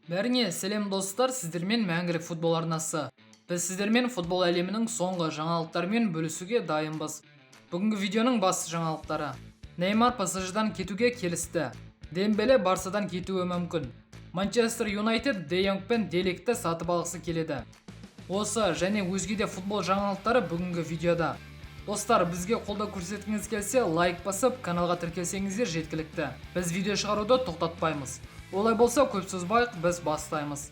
Бәріңе сәлем достар, сіздермен мәңгілік футбол арнасы. Біз сіздермен футбол әлемінің соңғы жаңалықтарымен бөлісуге дайынбыз. Бүгінгі видеоның басты жаңалықтары. Неймар ПСЖдан кетуге келісті. Дембеле Барсадан кетуі мүмкін. Манчестер Юнайтед Де Йонг пен Де Лигті сатып алғысы келеді. Осы және өзге де футбол жаңалықтары бүгінгі видеода. Достар, бізге қолдау көрсеткіңіз келсе, лайк басып, каналға тіркелсеңіздер жеткілікті. Біз видео шығаруды тоқтатпаймыз. Олай болса, көп созбайық, біз бастаймыз.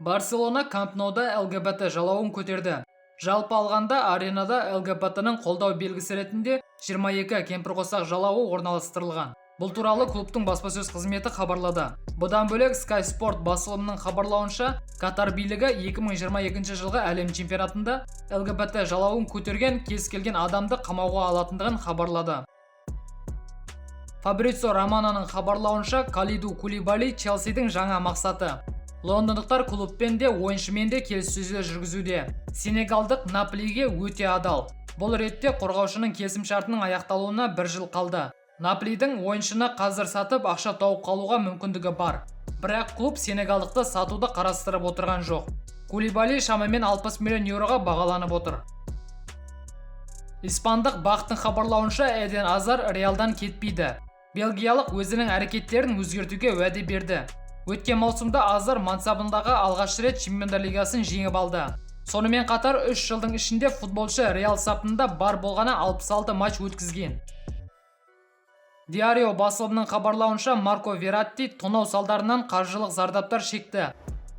Барселона Камп Ноуда ЛГБТ жалауын көтерді. Жалпы алғанда аренада ЛГБТ-ның қолдау белгісі ретінде 22 кемпірқосақ жалауы орналастырылған. Бұл туралы клубтың баспасөз қызметі хабарлады. Бұдан бөлек Sky Sport басылымының хабарлауынша, Катар билігі 2022 жылғы әлем чемпионатында ЛГБТ жалауын көтерген кез келген адамды қамауға алатындығын хабарлады. Фабрицио Романоның хабарлауынша, Калиду Кулибали Челсидің жаңа мақсаты. Лондондықтар клубпен де ойыншымен де келіссөздер жүргізуде. Сенегалдық Наполиге өте адал. Бұл ретте қорғаушының келісімшартының аяқталуына 1 жыл қалды. Наполидің ойыншыны қазір сатып ақша тауып қалуға мүмкіндігі бар. Бірақ клуб сенегалдықты сатуды қарастырып отырған жоқ. Кулибали шамамен 60 миллион еуроға бағаланып отыр. Испандық бақтың хабарлауынша, Эден Азар Реалдан кетпейді. Бельгиялық өзінің әрекеттерін өзгертуге уәде берді. Өткен маусымда Азар мансабындағы алғаш рет Чемпиондар лигасын жеңіп алды. Сонымен қатар 3 жылдың ішінде футболшы Реал сапында бар болғаны 66 матч өткізген. Диарио басылымының хабарлауынша, Марко Вератти тонау салдарынан қаржылық зардаптар шекті.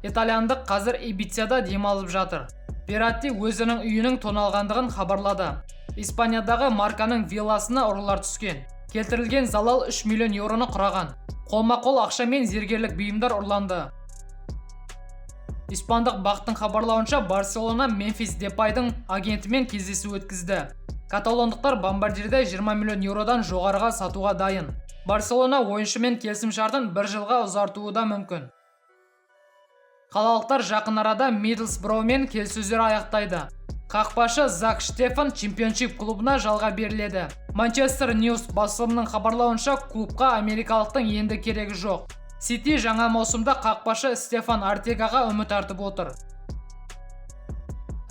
Итальяндық қазір Ибицада демалып жатыр. Вератти өзінің үйінің тоналғандығын хабарлады. Испаниядағы Марканың вилласына ұрылар түскен. Келтірілген залал 3 миллион еуроны құраған. Қолма-қол ақша мен зергерлік бұйымдар ұрланды. Испандық бақтың хабарлауынша, Барселона Мемфис Депайдың агентімен кездесу өткізді. Каталондықтар бомбардирді 20 миллион еуродан жоғарыға сатуға дайын. Барселона ойыншымен келісімшартын 1 жылға ұзартуы да мүмкін. Қалалықтар жақын арада Мидлсброумен келіссөздер аяқтайды. Қақпашы Зак Штефан чемпионшип клубына жалға беріледі. Манчестер Ньюс басылымының хабарлауынша, клубқа америкалықтың енді керегі жоқ. Сити жаңа маусымда қақпашы Стефан Артегаға үміт артып отыр.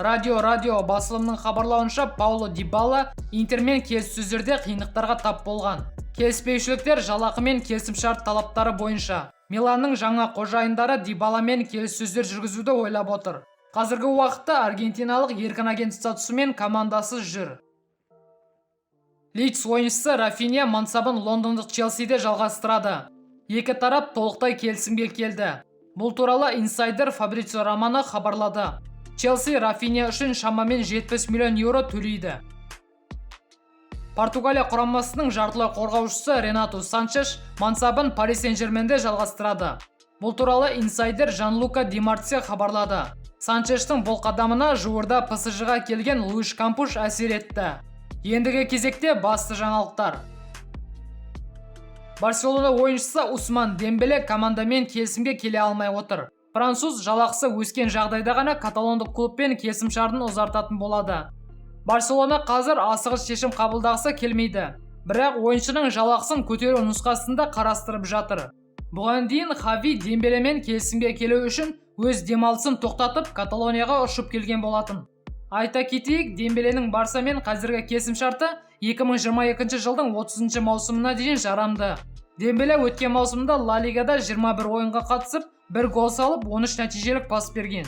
Радио басылымның хабарлауынша, Пауло Дибала Интермен келіссөздерде қиындықтарға тап болған. Келіспеушіліктер жалақы мен келісімшарт талаптары бойынша. Миланның жаңа қожайындары Дибаламен келіссөздер жүргізуді ойлап отыр. Қазіргі уақытта аргентиналық еркін агент статусымен командасыз жүр. Лидс ойыншысы Рафиня мансабын лондондық Челсиде жалғастырады. Екі тарап толықтай келісімге келді. Бұл туралы инсайдер Фабрицио Романо хабарлады. Челси Рафиня үшін шамамен 70 миллион еуро төлейді. Португалия құрамасының жартылай қорғаушысы Ренату Санчеш мансабын Пари Сен-Жерменде жалғастырады. Бұл туралы инсайдер Жан-Лука Ди Марция хабарлады. Санчештің бұл қадамына жуырда ПСЖ-ға келген Луиш Кампуш әсер етті. Ендігі кезекте басты жаңалықтар. Барселона ойыншысы Усман Дембеле командамен келісімге келе алмай отыр. Француз жалақысы өскен жағдайда ғана каталондық клубпен келісімшартын ұзартатын болады. Барселона қазір асығыс шешім қабылдағысы келмейді. Бірақ ойыншының жалақысын көтеру нұсқасында қарастырып жатыр. Бұған дейін Хави Дембелемен келісімге келу үшін өз демалысын тоқтатып Каталонияға ұшып келген болатын. Айта кетейік, Дембеленің Барсамен қазіргі келісімшарты 2022 жылдың 30 маусымына дейін жарамды. Дембеле өткен маусымда Ла Лигада 21 ойынға қатысып, 1 гол салып, 13 нәтижелік пас берген.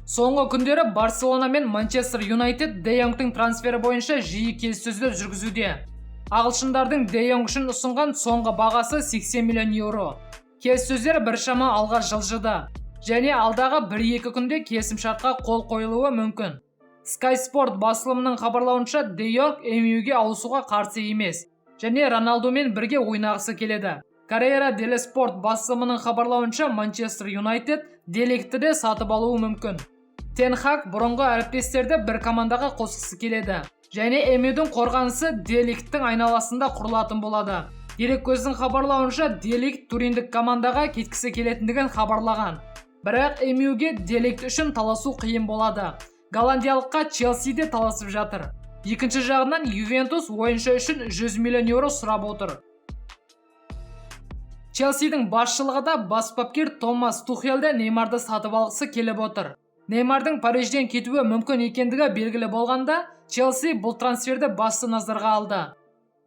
Соңғы күндері Барселона мен Манчестер Юнайтед Де Йонгтың трансфері бойынша жиі келіссөздер жүргізуде. Ағылшындардың Де Йонг үшін ұсынған соңғы бағасы 80 миллион еуро. Келіссөздер біршама алға жылжыды. Және алдағы 1-2 күнде келісімшартқа қол қойылуы мүмкін. Sky Sport басылымының хабарлауынша, Де Йонг MU-ге ауысуға қарсы емес. Және Роналдумен бірге ойнағысы келеді. Carrera dello Sport басылымының хабарлауынша, Манчестер Юнайтед Де Лигті де сатып алуы мүмкін. Тен Хаг бұрынғы әріптестерді бір командаға қосқысы келеді. Және MU-дің қорғанысы Де Лигтің айналасында құрылатын болады. Дереккөздің хабарлауынша, Де Лиг туриндік командаға кеткісі келетіндігін хабарлаған. Бірақ MU-ге Де Лигт үшін таласу қиын болады. Голландиялыққа Челси де таласып жатыр. Екінші жағынан Ювентус ойыншы үшін 100 миллион еуро сұрап отыр. Челсидің басшылығы да бас бапкер Томас Тухелді Неймарды сатып алғысы келіп отыр. Неймардың Парижден кетуі мүмкін екендігі белгілі болғанда, Челси бұл трансферді басты назарға алды.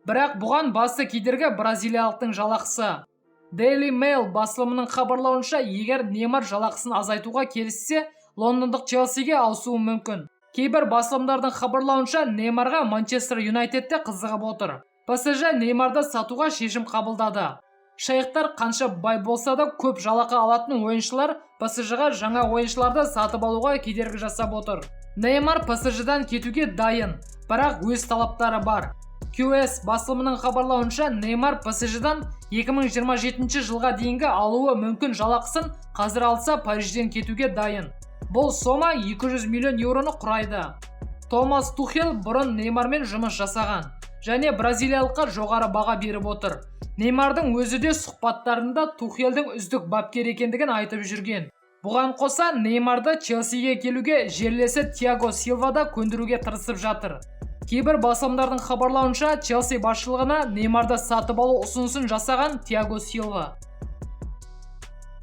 Бірақ бұған басты кедергі бразилиялықтың жалақысы. Daily Mail басылымының хабарлауынша, егер Неймар жалақысын азайтуға келіссе, лондондық Челсиге ауысуы мүмкін. Кейбір басылымдардың хабарлауынша, Неймарға Манчестер Юнайтедте қызығып отыр. ПСЖ Неймарды сатуға шешім қабылдады. Шайықтар қанша бай болса да көп жалақы алатын ойыншылар ПСЖ-ға жаңа ойыншыларды сатып алуға кедергі жасап отыр. Неймар ПСЖ-дан кетуге дайын, бірақ өз талаптары бар. QS басылымының хабарлауынша, Неймар ПСЖ-дан 2027 жылға дейінгі алуы мүмкін жалақысын қазір алса Парижден кетуге дайын. Бұл сома 200 миллион еуроны құрайды. Томас Тухел бұрын Неймармен жұмыс жасаған және бразилиялыққа жоғары баға беріп отыр. Неймардың өзі де сұхбаттарында Тухелдің үздік бапкер екендігін айтып жүрген. Бұған қоса Неймарды Челсиге келуге жерлесі Тиаго Силва да көндіруге тырысып жатыр. Кейбір басылымдардың хабарлауынша, Челси басшылығына Неймарды сатып алу ұсынысын жасаған Тиаго Силва.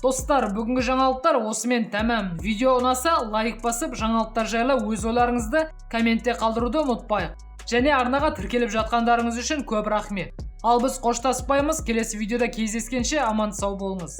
Достар, бүгінгі жаңалықтар осымен тәмам. Видео ұнаса, лайк басып, жаңалықтар жайлы өз ойларыңызды комментте қалдыруды ұмытпайық. Және арнаға тіркеліп жатқандарыңыз үшін көп рахмет. Ал біз қоштаспаймыз, келесі видеода кездескенше аман сау болыңыз.